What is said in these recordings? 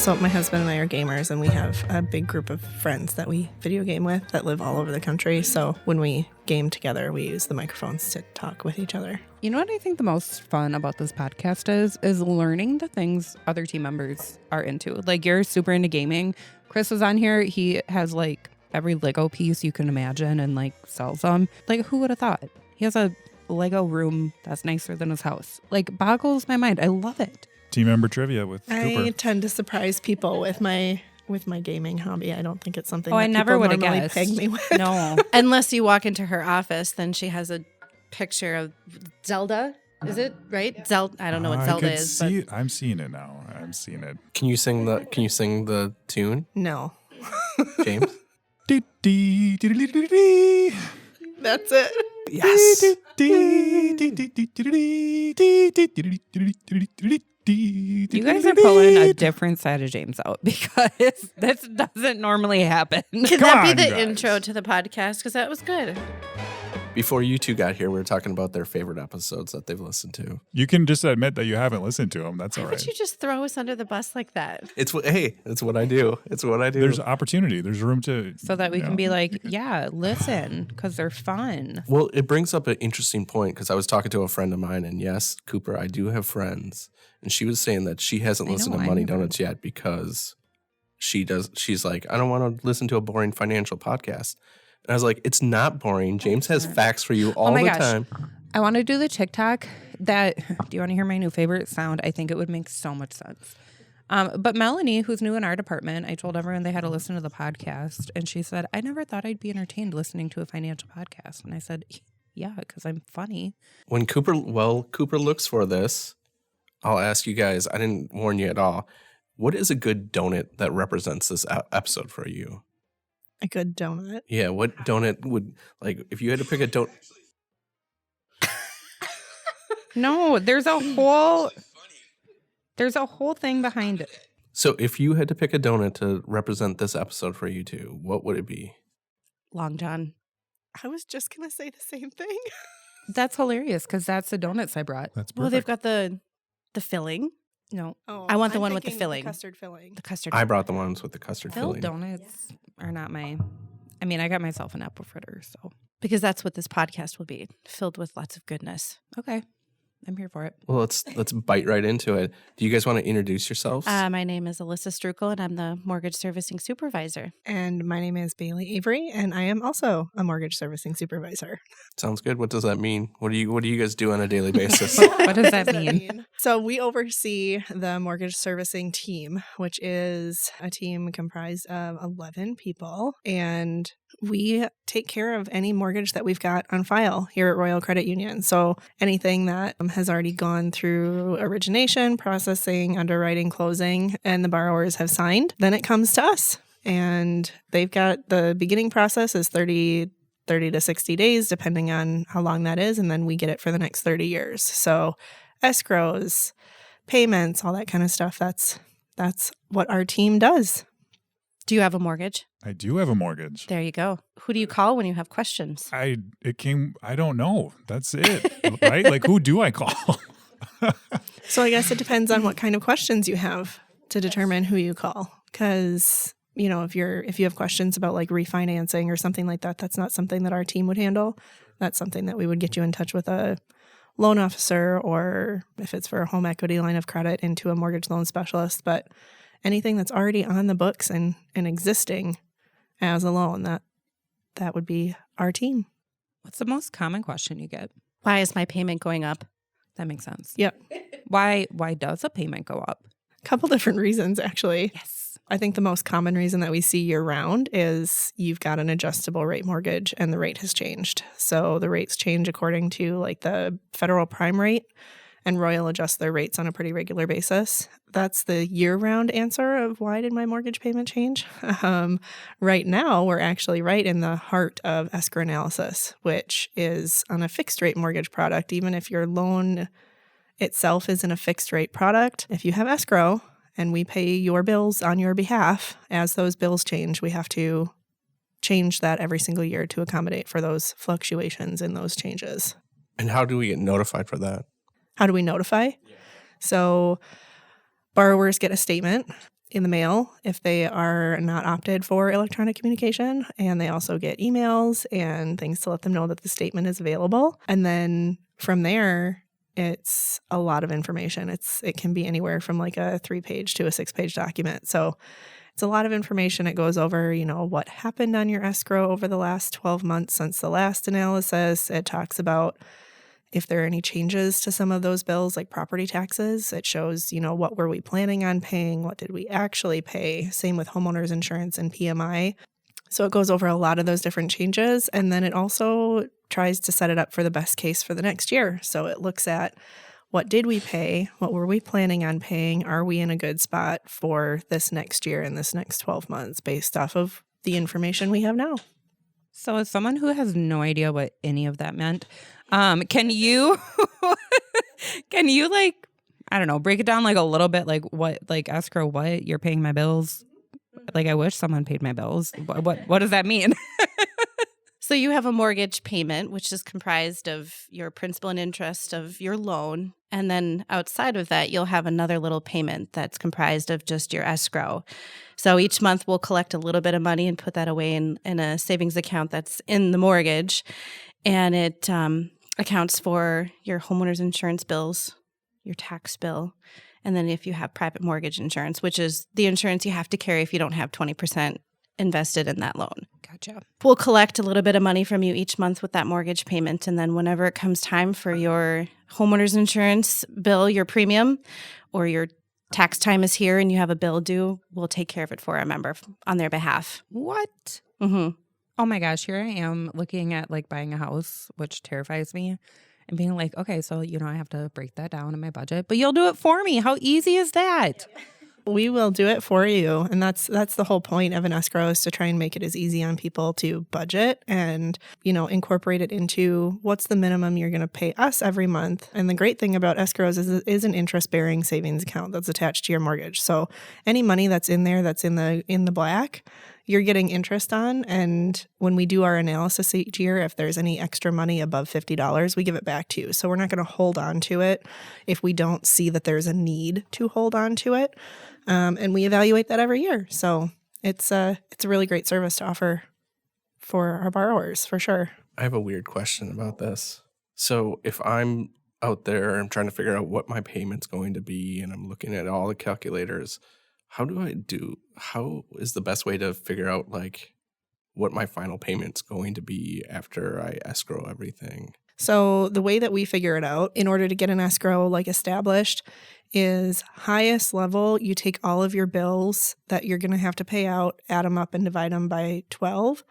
So my husband and I are gamers, and we have a big group of friends that we video game with that live all over the country. So when we game together, we use the microphones to talk with each other. You know what I think the most fun about this podcast is learning the things other team members are into. Like, you're super into gaming. Chris was on here. He has like every Lego piece you can imagine and like sells them. Like, who would have thought? He has a Lego room that's nicer than his house. Like, boggles my mind. I love it. Team member trivia with Cooper. I tend to surprise people with my gaming hobby. I don't think it's something that I never would have normally guessed. peg me with. No. Unless you walk into her office, then she has a picture of Zelda. Is it right? Zelda. I don't know what Zelda is. But I'm seeing it now. I'm seeing it. Can you sing the tune, No. James? That's it. Yes. You guys are pulling a different side of James out because this doesn't normally happen. Can that be the intro to the podcast? Because that was good. Before you two got here, we were talking about their favorite episodes that they've listened to. You can just admit that you haven't listened to them. That's all Why right. would you just throw us under the bus like that? It's what I do. It's what I do. There's opportunity. There's room to... So that we can be like, yeah, listen, because they're fun. Well, it brings up an interesting point because I was talking to a friend of mine, and yes, Cooper, I do have friends. And she was saying that she hasn't listened to Money Donuts yet because she's like, I don't want to listen to a boring financial podcast. And I was like, it's not boring. James has facts for you all the time. I want to do the TikTok that, do you want to hear my new favorite sound? I think it would make so much sense. But Melanie, who's new in our department, I told everyone they had to listen to the podcast. And she said, I never thought I'd be entertained listening to a financial podcast. And I said, yeah, because I'm funny. When Cooper looks for this, I'll ask you guys, I didn't warn you at all. What is a good donut that represents this episode for you? A good donut. Yeah, what donut would, like, if you had to pick a donut? No, there's a whole thing behind it. So if you had to pick a donut to represent this episode for you two, what would it be? Long John. I was just going to say the same thing. That's hilarious because that's the donuts I brought. That's perfect. Well, they've got the filling. No, I want the one with the thinking filling. Custard filling. The custard. I brought the ones with the custard filled filling. donuts are not my. I mean, I got myself an apple fritter, so Because that's what this podcast will be, filled with lots of goodness. okay, I'm here for it. Well, let's bite right into it. Do you guys want to introduce yourselves? My name is Alyssa Strukel, and I'm the mortgage servicing supervisor. And my name is Baylee Avery, and I am also a mortgage servicing supervisor. Sounds good. What does that mean? What do you guys do on a daily basis? What does that mean? So we oversee the mortgage servicing team, which is a team comprised of 11 people, and we take care of any mortgage that we've got on file here at Royal Credit Union. So anything that has already gone through origination, processing, underwriting, closing, and the borrowers have signed, then it comes to us. And they've got the beginning process is 30 to 60 days, depending on how long that is. And then we get it for the next 30 years. So escrows, payments, all that kind of stuff. That's what our team does. Do you have a mortgage? I do have a mortgage. There you go. Who do you call when you have questions? I don't know. That's it. Right? Like, who do I call? So I guess it depends on what kind of questions you have to determine who you call. Because, you know, if you have questions about like refinancing or something like that, that's not something that our team would handle. That's something that we would get you in touch with a loan officer, or if it's for a home equity line of credit, into a mortgage loan specialist. But anything that's already on the books and existing as a loan, that would be our team. What's the most common question you get? Why is my payment going up? That makes sense. Yep. Why does a payment go up? A couple different reasons, actually. Yes. I think the most common reason that we see year round is you've got an adjustable rate mortgage and the rate has changed. So the rates change according to like the federal prime rate, and Royal adjusts their rates on a pretty regular basis. That's the year-round answer of why did my mortgage payment change? Right now, we're actually right in the heart of escrow analysis, which is on a fixed-rate mortgage product. Even if your loan itself isn't a fixed-rate product, if you have escrow and we pay your bills on your behalf, as those bills change, we have to change that every single year to accommodate for those fluctuations in those changes. And how do we get notified for that? How do we notify? So borrowers get a statement in the mail if they are not opted for electronic communication. And they also get emails and things to let them know that the statement is available. And then from there, it's a lot of information. It can be anywhere from like a 3-page to a 6-page document. So it's a lot of information. It goes over, what happened on your escrow over the last 12 months since the last analysis. It talks about if there are any changes to some of those bills, like property taxes. It shows, what were we planning on paying? What did we actually pay? Same with homeowners insurance and PMI. So it goes over a lot of those different changes. And then it also tries to set it up for the best case for the next year. So it looks at what did we pay? What were we planning on paying? Are we in a good spot for this next year and this next 12 months based off of the information we have now? So as someone who has no idea what any of that meant, can you like, I don't know, break it down like a little bit, like what, like escrow, what you're paying my bills? Like, I wish someone paid my bills. What does that mean? So you have a mortgage payment, which is comprised of your principal and interest of your loan. And then outside of that, you'll have another little payment that's comprised of just your escrow. So each month we'll collect a little bit of money and put that away in a savings account that's in the mortgage. And it accounts for your homeowner's insurance bills, your tax bill, and then if you have private mortgage insurance, which is the insurance you have to carry if you don't have 20% invested in that loan. Gotcha. We'll collect a little bit of money from you each month with that mortgage payment. And then whenever it comes time for your homeowner's insurance bill, your premium, or your tax time is here and you have a bill due, we'll take care of it for a member on their behalf. What? Mm-hmm. Oh my gosh, here I am looking at like buying a house, which terrifies me, and being like, okay, so, I have to break that down in my budget, but you'll do it for me. How easy is that? We will do it for you. And that's the whole point of an escrow, is to try and make it as easy on people to budget and, incorporate it into what's the minimum you're going to pay us every month. And the great thing about escrows is it is an interest-bearing savings account that's attached to your mortgage. So any money that's in there that's in the black, you're getting interest on. And when we do our analysis each year, if there's any extra money above $50, we give it back to you. So we're not going to hold on to it if we don't see that there's a need to hold on to it. And we evaluate that every year. So it's a really great service to offer for our borrowers, for sure. I have a weird question about this. So if I'm out there, I'm trying to figure out what my payment's going to be, and I'm looking at all the calculators, how is the best way to figure out like what my final payment's going to be after I escrow everything? So the way that we figure it out in order to get an escrow like established is highest level, you take all of your bills that you're going to have to pay out, add them up and divide them by 12.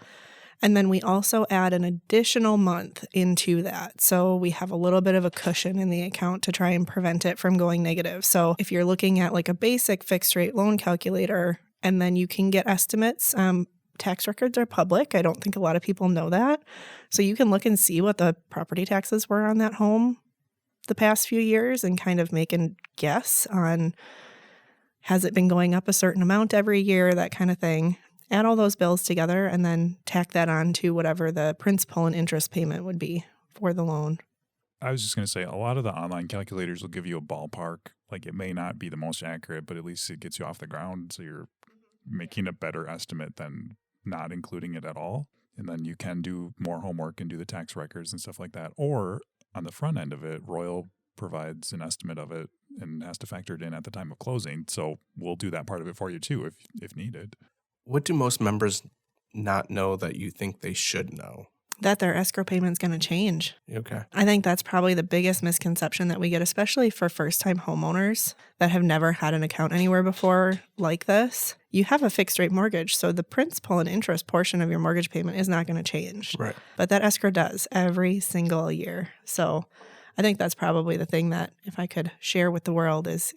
And then we also add an additional month into that. So we have a little bit of a cushion in the account to try and prevent it from going negative. So if you're looking at like a basic fixed rate loan calculator, and then you can get estimates, tax records are public. I don't think a lot of people know that. So you can look and see what the property taxes were on that home the past few years and kind of make a guess on, has it been going up a certain amount every year, that kind of thing. Add all those bills together and then tack that on to whatever the principal and interest payment would be for the loan. I was just going to say, a lot of the online calculators will give you a ballpark. Like, it may not be the most accurate, but at least it gets you off the ground. So you're making a better estimate than not including it at all. And then you can do more homework and do the tax records and stuff like that. Or on the front end of it, Royal provides an estimate of it and has to factor it in at the time of closing. So we'll do that part of it for you too, if needed. What do most members not know that you think they should know? That their escrow payment's going to change. Okay. I think that's probably the biggest misconception that we get, especially for first-time homeowners that have never had an account anywhere before like this. You have a fixed rate mortgage, so the principal and interest portion of your mortgage payment is not going to change. Right. But that escrow does every single year. So I think that's probably the thing that, if I could share with the world, is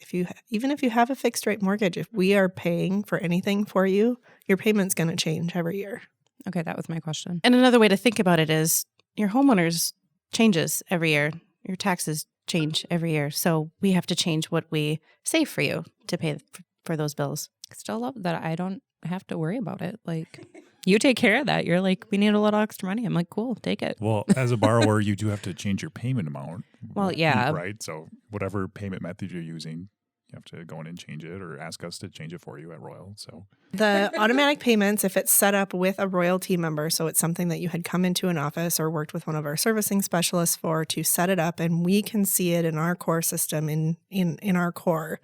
even if you have a fixed rate mortgage, if we are paying for anything for you, your payment's going to change every year. Okay, that was my question. And another way to think about it is your homeowners changes every year. Your taxes change every year. So we have to change what we save for you to pay for those bills. I still love that I don't have to worry about it. Like, you take care of that. You're like, we need a little extra money. I'm like, cool, take it. Well, as a borrower, you do have to change your payment amount. Well, yeah. Right? So whatever payment method you're using, You have to go in and change it or ask us to change it for you at Royal. So the automatic payments, if it's set up with a Royal team member, so it's something that you had come into an office or worked with one of our servicing specialists for to set it up, and we can see it in our core system in our core.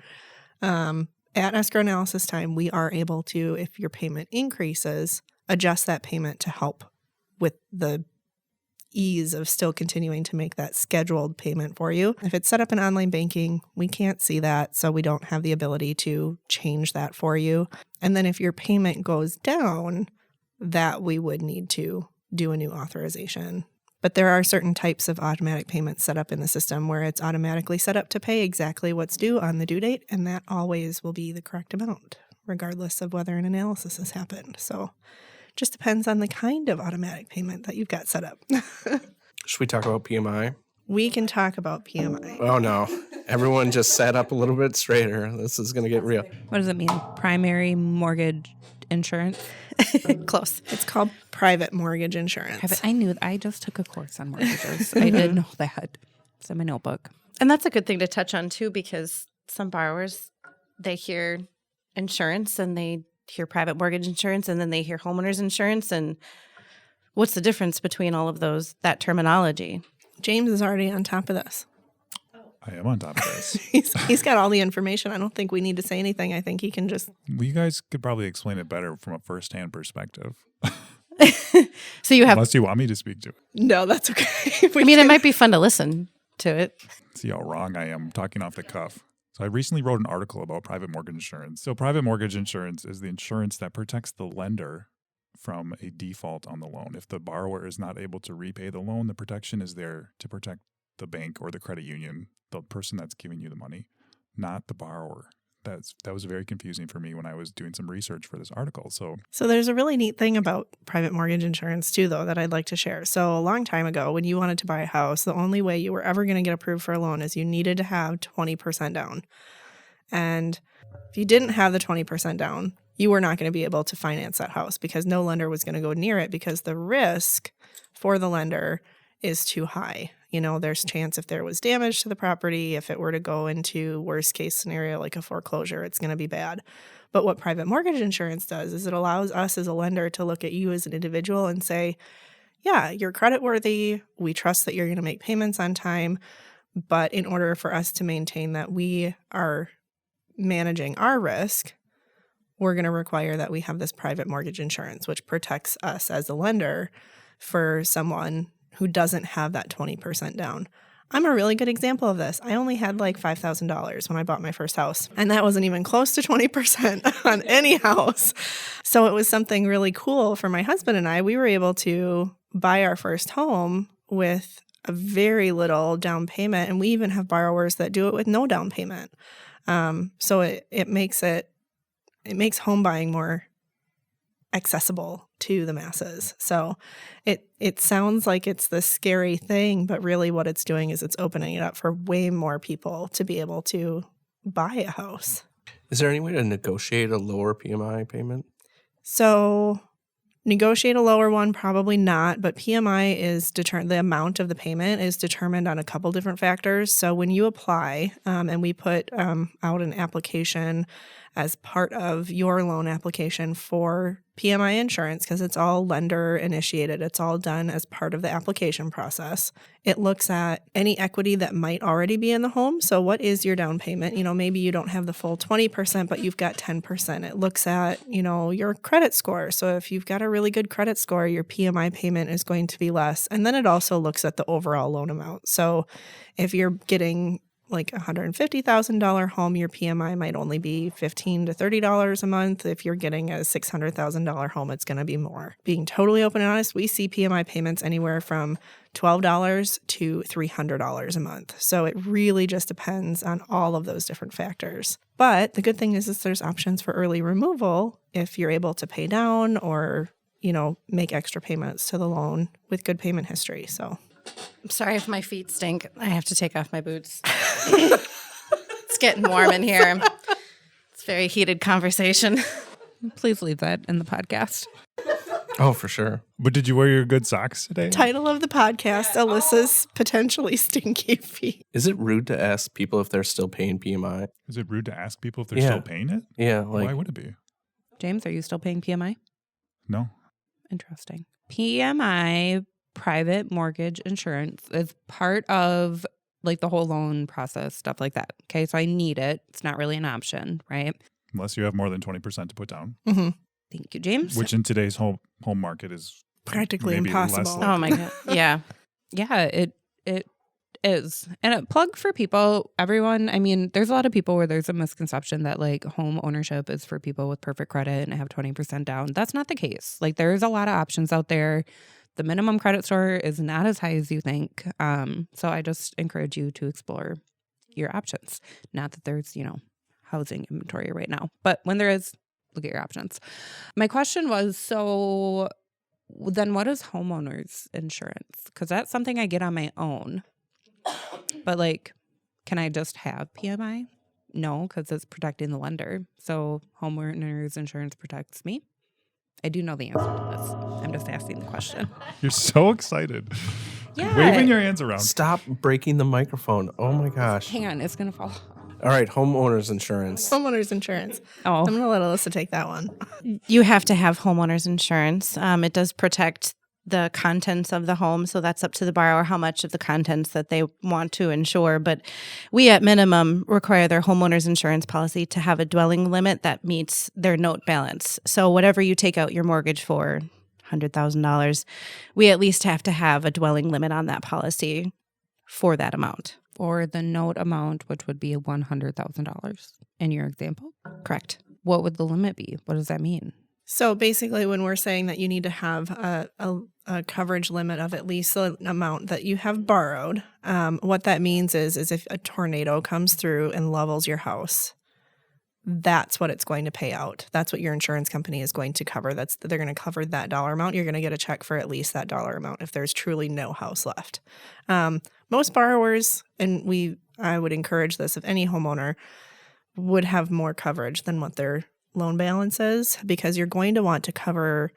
At escrow analysis time, we are able to, if your payment increases, adjust that payment to help with the ease of still continuing to make that scheduled payment for you. If it's set up in online banking, we can't see that, so we don't have the ability to change that for you. And then if your payment goes down, that we would need to do a new authorization. But there are certain types of automatic payments set up in the system where it's automatically set up to pay exactly what's due on the due date, and that always will be the correct amount, regardless of whether an analysis has happened. So just depends on the kind of automatic payment that you've got set up. Should we talk about PMI? We can talk about PMI. Oh, no. Everyone just sat up a little bit straighter. This is going to get real. What does it mean? Primary mortgage insurance? Close. It's called private mortgage insurance. I knew. I just took a course on mortgages. I did know that. It's in my notebook. And that's a good thing to touch on, too, because some borrowers, they hear insurance and they hear private mortgage insurance and then they hear homeowners insurance. And what's the difference between all of that terminology? James is already on top of this. I am on top of this. He's got all the information. I don't think we need to say anything. I think he can just... Well, you guys could probably explain it better from a first-hand perspective. So you have... Unless you want me to speak to it. No, that's okay. It might be fun to listen to it. See how wrong I am talking off the cuff. So I recently wrote an article about private mortgage insurance. So private mortgage insurance is the insurance that protects the lender from a default on the loan. If the borrower is not able to repay the loan, the protection is there to protect the bank or the credit union, the person that's giving you the money, not the borrower. That was very confusing for me when I was doing some research for this article. So there's a really neat thing about private mortgage insurance too, though, that I'd like to share. So a long time ago, when you wanted to buy a house, the only way you were ever going to get approved for a loan is you needed to have 20% down. And if you didn't have the 20% down, you were not going to be able to finance that house because no lender was going to go near it because the risk for the lender is too high. You know, there's chance if there was damage to the property, if it were to go into worst case scenario like a foreclosure, it's going to be bad. But what private mortgage insurance does is it allows us as a lender to look at you as an individual and say, yeah, you're creditworthy. We trust that you're going to make payments on time. But in order for us to maintain that we are managing our risk, we're going to require that we have this private mortgage insurance, which protects us as a lender for someone who doesn't have that 20% down. I'm a really good example of this. I only had like $5,000 when I bought my first house, and that wasn't even close to 20% on any house. So it was something really cool for my husband and I. We were able to buy our first home with a very little down payment, and we even have borrowers that do it with no down payment. So it makes home buying more accessible to the masses. So it sounds like it's this scary thing, but really what it's doing is it's opening it up for way more people to be able to buy a house. Is there any way to negotiate a lower PMI payment? So negotiate a lower one, probably not, but PMI is the amount of the payment is determined on a couple different factors. So when you apply, and we put out an application as part of your loan application for PMI insurance, because it's all lender initiated. It's all done as part of the application process. It looks at any equity that might already be in the home. So what is your down payment? You know, maybe you don't have the full 20%, but you've got 10%. It looks at, your credit score. So if you've got a really good credit score, your PMI payment is going to be less. And then it also looks at the overall loan amount. So if you're getting like a $150,000 home, your PMI might only be $15 to $30 a month. If you're getting a $600,000 home, it's going to be more. Being totally open and honest, we see PMI payments anywhere from $12 to $300 a month. So it really just depends on all of those different factors. But the good thing is there's options for early removal if you're able to pay down or, make extra payments to the loan with good payment history. So I'm sorry if my feet stink. I have to take off my boots. It's getting warm in here. It's a very heated conversation. Please leave that in the podcast. Oh, for sure. But did you wear your good socks today? Title of the podcast, Alyssa's Potentially Stinky Feet. Is it rude to ask people if they're still paying PMI? Is it rude to ask people if they're still paying it? Yeah. Why would it be? James, are you still paying PMI? No. Interesting. PMI, private mortgage insurance, is part of like the whole loan process, stuff like that. Okay, so I need it. It's not really an option, right? Unless you have more than 20% to put down. Mm-hmm. Thank you, James. Which in today's home market is Practically maybe impossible. less Oh my God. Yeah. Yeah, it is. And a plug for people, everyone, I mean, there's a lot of people where there's a misconception that like home ownership is for people with perfect credit and have 20% down. That's not the case. Like there's a lot of options out there. The minimum credit score is not as high as you think. So I just encourage you to explore your options. Not that there's, housing inventory right now, but when there is, look at your options. My question was, so then what is homeowners insurance? Because that's something I get on my own. But like, can I just have PMI? No, because it's protecting the lender. So homeowners insurance protects me. I do know the answer to this. I'm just asking the question. You're so excited. Yeah. Waving your hands around. Stop breaking the microphone. Oh my gosh. Hang on, it's going to fall. All right, homeowners insurance. Homeowners insurance. Oh, I'm going to let Alyssa take that one. You have to have homeowners insurance. It does protect the contents of the home. So that's up to the borrower how much of the contents that they want to insure. But we at minimum require their homeowners insurance policy to have a dwelling limit that meets their note balance. So whatever you take out your mortgage for, $100,000, we at least have to have a dwelling limit on that policy for that amount. for the note amount, which would be $100,000 in your example. Correct. What would the limit be? What does that mean? So basically, when we're saying that you need to have a coverage limit of at least the amount that you have borrowed, what that means is if a tornado comes through and levels your house, that's what it's going to pay out. That's what your insurance company is going to cover. They're going to cover that dollar amount. You're going to get a check for at least that dollar amount if there's truly no house left. Most borrowers, and I would encourage this if any homeowner, would have more coverage than what their loan balance is, because you're going to want to cover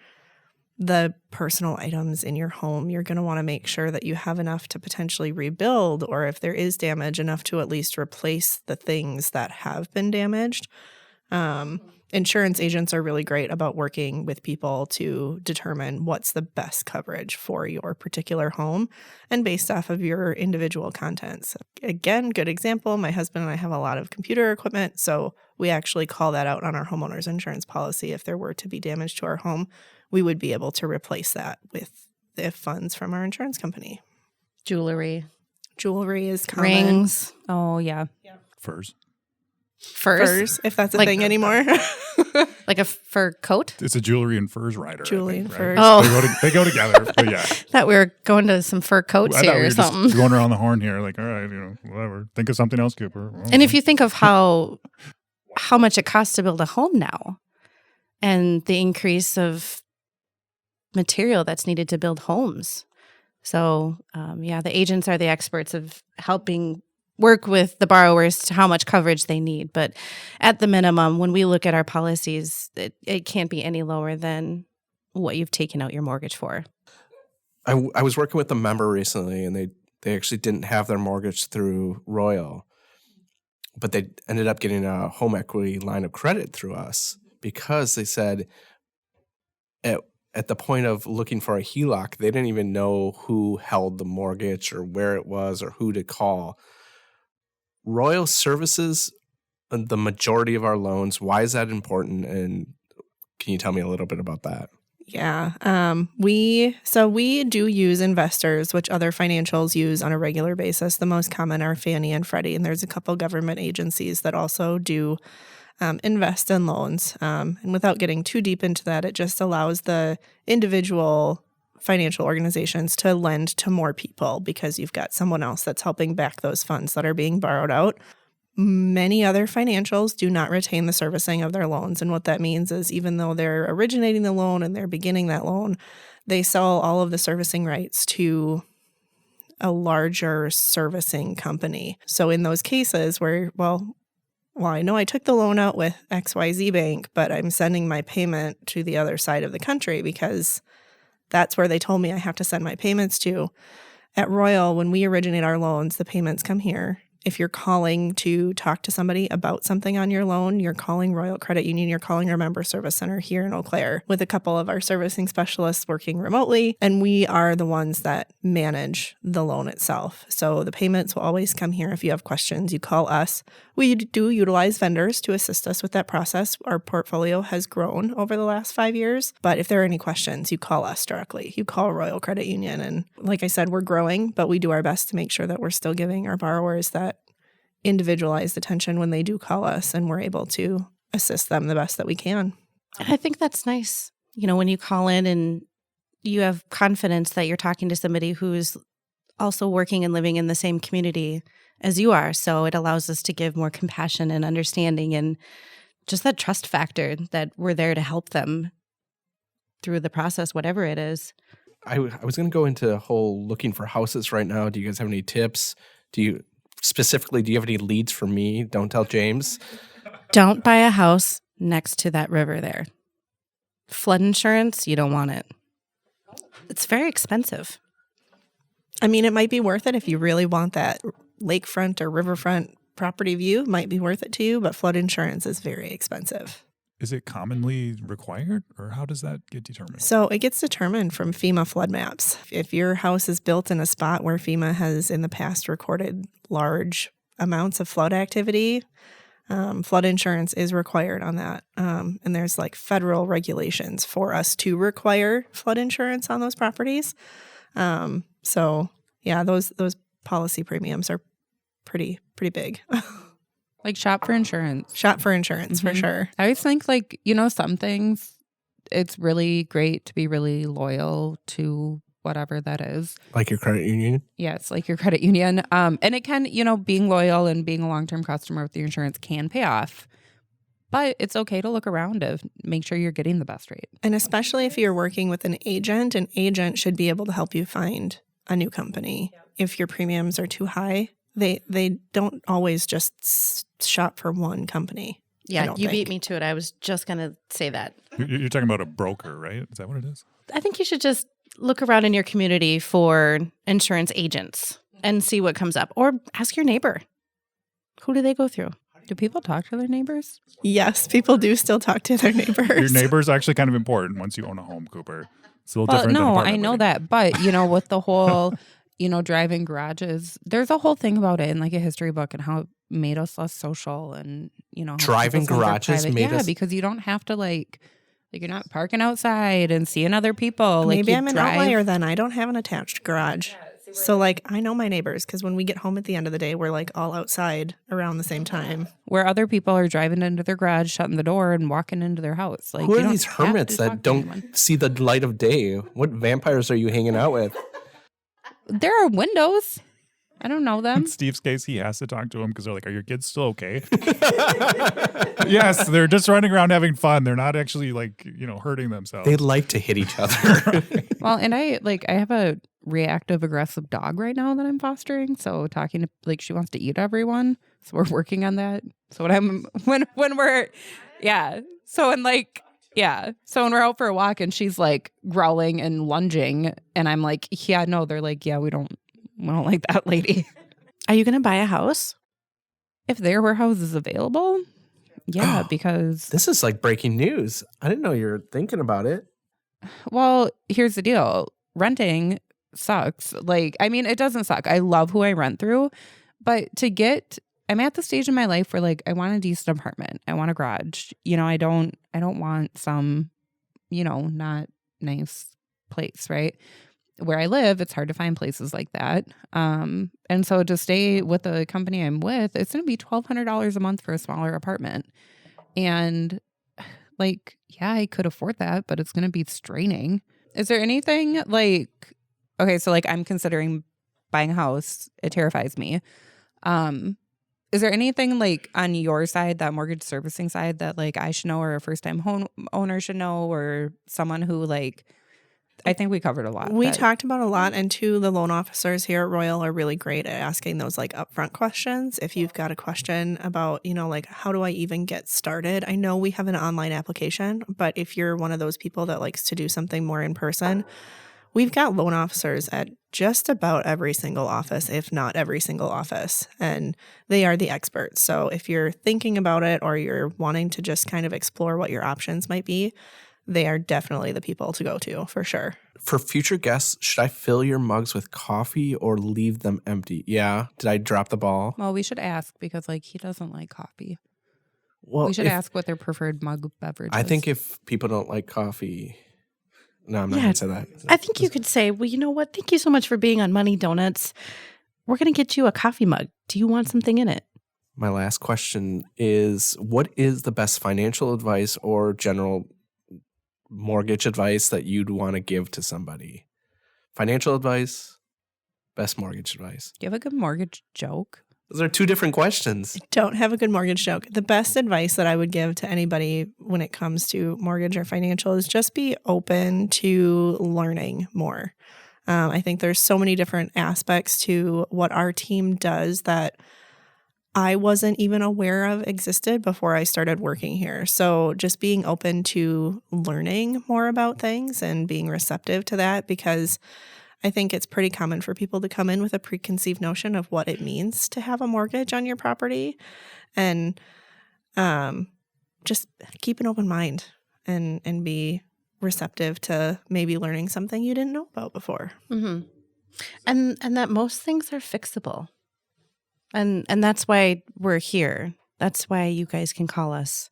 the personal items in your home. You're going to want to make sure that you have enough to potentially rebuild, or if there is damage, enough to at least replace the things that have been damaged. Insurance agents are really great about working with people to determine what's the best coverage for your particular home and based off of your individual contents. Again, good example, my husband and I have a lot of computer equipment, so we actually call that out on our homeowner's insurance policy. If there were to be damage to our home, we would be able to replace that with the funds from our insurance company. Jewelry. Jewelry is common. Rings. Oh, yeah. Furs. Furs, if that's a Like- thing anymore. Like a fur coat? It's a jewelry and furs rider. I Jewelry think, and right? furs. Oh. They go together. But yeah. Thought we were going to some fur coats I thought here we or were something. just going around the horn here. Like, all right, whatever. Think of something else, Cooper. And if you think of how much it costs to build a home now and the increase of material that's needed to build homes. So, the agents are the experts of helping work with the borrowers to how much coverage they need. But at the minimum, when we look at our policies, it can't be any lower than what you've taken out your mortgage for. I was working with a member recently, and they actually didn't have their mortgage through Royal, but they ended up getting a home equity line of credit through us because they said at the point of looking for a HELOC, they didn't even know who held the mortgage or where it was or who to call. Royal services the majority of our loans. Why is that important? And can you tell me a little bit about that? Yeah. We do use investors, which other financials use on a regular basis. The most common are Fannie and Freddie, and there's a couple government agencies that also do invest in loans. And without getting too deep into that, it just allows the individual financial organizations to lend to more people because you've got someone else that's helping back those funds that are being borrowed out. Many other financials do not retain the servicing of their loans. And what that means is even though they're originating the loan and they're beginning that loan, they sell all of the servicing rights to a larger servicing company. So in those cases where, well, I know I took the loan out with XYZ Bank, but I'm sending my payment to the other side of the country because that's where they told me I have to send my payments to. At Royal, when we originate our loans, the payments come here. If you're calling to talk to somebody about something on your loan, you're calling Royal Credit Union, you're calling our member service center here in Eau Claire with a couple of our servicing specialists working remotely. And we are the ones that manage the loan itself. So the payments will always come here. If you have questions, you call us. We do utilize vendors to assist us with that process. Our portfolio has grown over the last 5 years. But if there are any questions, you call us directly. You call Royal Credit Union. And like I said, we're growing, but we do our best to make sure that we're still giving our borrowers that individualized attention when they do call us, and we're able to assist them the best that we can. I think that's nice. You know, when you call in and you have confidence that you're talking to somebody who's also working and living in the same community as you are. So it allows us to give more compassion and understanding and just that trust factor that we're there to help them through the process, whatever it is. I was going to go into a whole looking for houses right now. Do you guys have any tips? Do you have any leads for me? Don't tell James. Don't buy a house next to that river there. Flood insurance, you don't want it. It's very expensive. I mean, it might be worth it if you really want that lakefront or riverfront property view. It might be worth it to you, but flood insurance is very expensive. Is it commonly required, or how does that get determined? So it gets determined from FEMA flood maps. If your house is built in a spot where FEMA has in the past recorded large amounts of flood activity, flood insurance is required on that. And there's like federal regulations for us to require flood insurance on those properties. So yeah, those policy premiums are pretty big. Like shop for insurance. Shop for insurance, for sure. I always think like, some things, it's really great to be really loyal to whatever that is. Like your credit union? Yes, like your credit union. And it can, being loyal and being a long-term customer with the insurance can pay off. But it's okay to look around to make sure you're getting the best rate. And especially if you're working with an agent should be able to help you find a new company. If your premiums are too high, they don't always just shop for one company. Yeah, you beat me to it. I was just going to say that. You're talking about a broker, right? Is that what it is? I think you should just look around in your community for insurance agents and see what comes up. Or ask your neighbor. Who do they go through? Do people talk to their neighbors? Yes, people do still talk to their neighbors. Your neighbor's actually kind of important once you own a home, Cooper. It's a little different than no, apartment I know living. that. But, with the whole, driving garages, there's a whole thing about it in like a history book and how it made us less social and, how driving people's homes are garages private. made us... because you don't have to like you're not parking outside and seeing other people. Maybe like I'm an outlier then. I don't have an attached garage. So like I know my neighbors because when we get home at the end of the day, we're like all outside around the same time. Where other people are driving into their garage, shutting the door and walking into their house. Like, who are these hermits that don't see the light of day? What vampires are you hanging out with? There are windows. I don't know them. In Steve's case, he has to talk to him because they're like, are your kids still okay? Yes, they're just running around having fun. They're not actually like, hurting themselves. They like to hit each other. Well, and I have a reactive aggressive dog right now that I'm fostering. So talking to she wants to eat everyone. So we're working on that. So when we're So when we're out for a walk and she's like growling and lunging and I'm like, yeah, no, they're like, yeah, we don't like that lady. Are you going to buy a house? If there were houses available, yeah, because... This is like breaking news. I didn't know you were thinking about it. Well, here's the deal. Renting sucks. It doesn't suck. I love who I rent through. But I'm at the stage in my life where I want a decent apartment. I want a garage. I don't want some, not nice place, right? Where I live, it's hard to find places like that. And so to stay with the company I'm with, it's going to be $1,200 a month for a smaller apartment. And I could afford that, but it's going to be straining. Is there anything okay, so I'm considering buying a house. It terrifies me. Is there anything on your side, that mortgage servicing side, that I should know, or a first time home owner should know, or someone who I think we covered a lot. We talked about a lot, and two, the loan officers here at Royal are really great at asking those like upfront questions. If you've got a question about, like how do I even get started? I know we have an online application, but if you're one of those people that likes to do something more in person, we've got loan officers at just about every single office, if not every single office, and they are the experts. So if you're thinking about it or you're wanting to just kind of explore what your options might be, they are definitely the people to go to for sure. For future guests, should I fill your mugs with coffee or leave them empty? Yeah. Did I drop the ball? Well, we should ask because he doesn't like coffee. Well, we should ask what their preferred mug beverage is. I think if people don't like coffee... No, I'm not going to say that. I think you could say, well, you know what? Thank you so much for being on Money Donuts. We're going to get you a coffee mug. Do you want something in it? My last question is, what is the best financial advice or general mortgage advice that you'd want to give to somebody? Financial advice, best mortgage advice. Do you have a good mortgage joke? Those are two different questions. Don't have a good mortgage joke. The best advice that I would give to anybody when it comes to mortgage or financial is just be open to learning more. I think there's so many different aspects to what our team does that I wasn't even aware of existed before I started working here. So just being open to learning more about things and being receptive to that, because I think it's pretty common for people to come in with a preconceived notion of what it means to have a mortgage on your property, and just keep an open mind and be receptive to maybe learning something you didn't know about before. Mm-hmm. And that most things are fixable. And that's why we're here. That's why you guys can call us,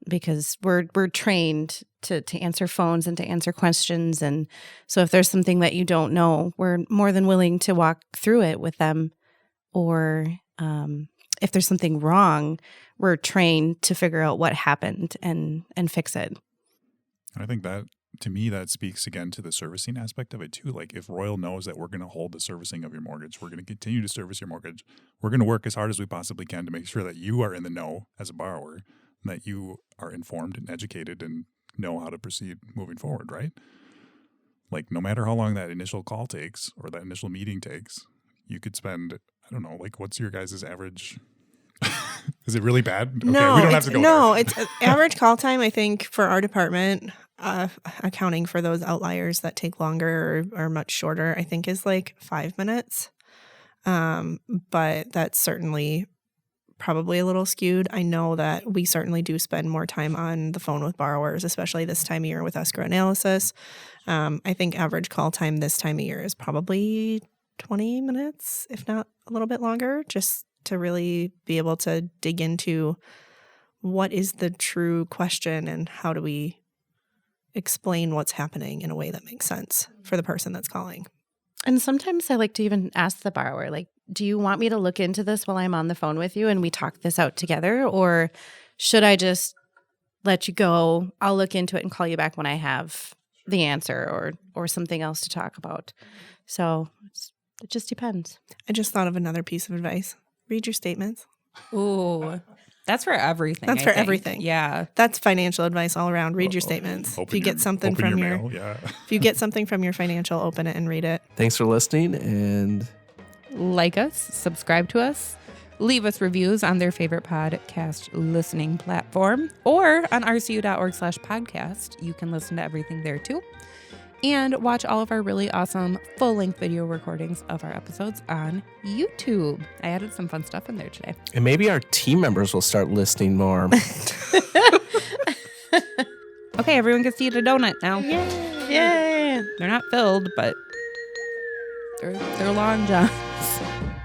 because we're trained to answer phones and to answer questions. And so if there's something that you don't know, we're more than willing to walk through it with them. Or if there's something wrong, we're trained to figure out what happened and fix it. I think that, to me, that speaks again to the servicing aspect of it too. Like, if Royal knows that we're going to hold the servicing of your mortgage, we're going to continue to service your mortgage, we're going to work as hard as we possibly can to make sure that you are in the know as a borrower, and that you are informed and educated and know how to proceed moving forward, right? Like, no matter how long that initial call takes or that initial meeting takes, you could spend, I don't know, like, what's your guys' average? Is it really bad? Okay, no, we don't have to go no, there. It's average call time, I think, for our department, accounting for those outliers that take longer or much shorter, I think is like 5 minutes. But that's certainly probably a little skewed. I know that we certainly do spend more time on the phone with borrowers, especially this time of year with escrow analysis. I think average call time this time of year is probably 20 minutes, if not a little bit longer, just to really be able to dig into what is the true question and how do we explain what's happening in a way that makes sense for the person that's calling. And sometimes I like to even ask the borrower, like, do you want me to look into this while I'm on the phone with you and we talk this out together? Or should I just let you go? I'll look into it and call you back when I have the answer or something else to talk about. So it just depends. I just thought of another piece of advice. Read your statements. Ooh, that's for everything. That's I for think. everything. Yeah. That's financial advice all around. Read your statements. If you get something from your mail, yeah. If you get something from your financial, open it and read it. Thanks for listening, and Like us, subscribe to us, leave us reviews on their favorite podcast listening platform, or on rcu.org/podcast. You can listen to everything there too. And watch all of our really awesome full-length video recordings of our episodes on YouTube. I added some fun stuff in there today. and maybe our team members will start listening more. Okay, everyone gets to eat a donut now. Yay! They're not filled, but they're long, John.